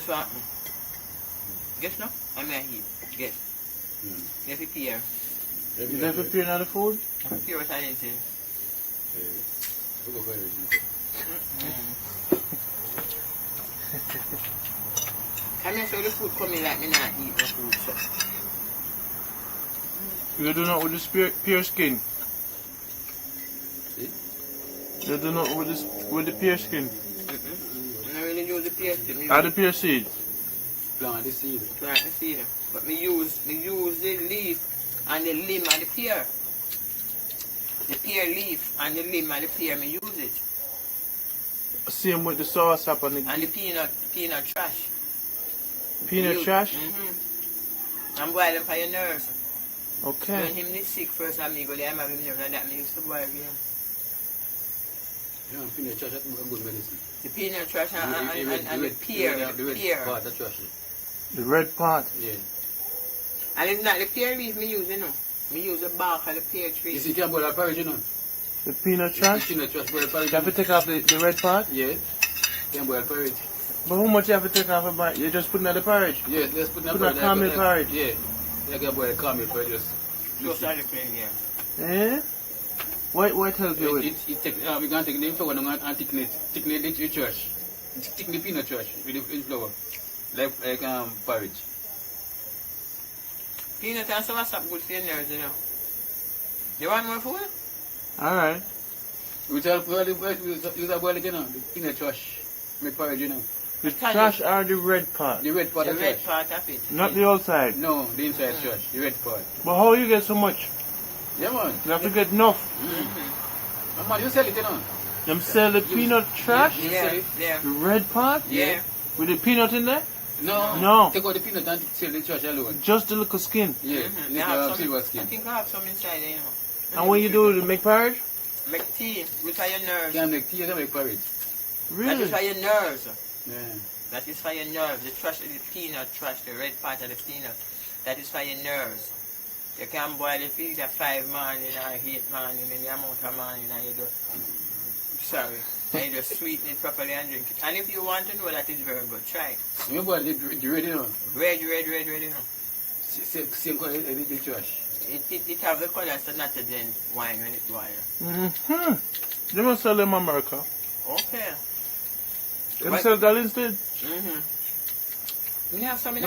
what happen? Guess no? I may eat. Guess. Guess it here. You never prepare another food? Pure what I didn't say. Can I show the food coming like me not eat no food, so? You do not with the pure skin. You do not with the pure skin. I don't really use the pure skin. Or the pure seed. Plant the seed. Plant the seed. But me use the leaf and the limb and the pear. The pear leaf and the limb and the pear, me use it. Same with the soursop and the peanut trash. Peanut trash? And boil them for your nerves. Okay. When him is sick first and me go there and have him nerves and that me used to boil him. Yeah, peanut trash is good medicine. The peanut trash and the pear. The red part of trash. The red part? Yeah. And it's not the pear leaf me use, you know. Me use the bark of the pear tree. You see, you can boil a porridge, you know. The peanut trash? The peanut trash, boil a porridge. You have to take off the red part? Yeah. You can boil a porridge. But how much you have to take off about? You just put in the porridge? Yeah, just put in a caramel porridge? Yeah. You can boil a caramel porridge. Just like the cream, yeah. Eh? What help you with? We're going to take the flour and thicken the trash. Thicken the peanut trash with the flour. Like porridge. Peanut and soursop good for your nerves, you know. You want more food? Alright. We tell use a boil it, you know, the peanut trash. Make porridge, you know. The trash or the red part? The red part the of red trash. part of it. Not the outside? No, the inside trash. The red part. But how you get so much? Yeah, man. You have to get enough. Man, you sell it, you know. Them sell the peanut trash? Yeah, yeah. The red part? Yeah. With the peanut in there? No. No. Take out the peanut and sell the trash alone. Just the little skin? Yeah. They have Silver some, skin. I think I have some inside there, you know. And when you do it, you make porridge? Make tea, which for your nerves. You can make tea, you can make porridge. That Really? is for your nerves. Yeah. That is for your nerves. The trash is the peanut trash, the red part of the peanut. That is for your nerves. You can boil it either 5 morning or 8 morning in the amount of morning and you do. Sorry. And you just sweeten it properly and drink it. And if you want to know that is very good, try it. You boil the red, you know. Red, you know. Same color the trash. It have the color so not to blend wine when it boils. Mm-hmm. They must sell them in America. Okay. They sell that instead? We have some in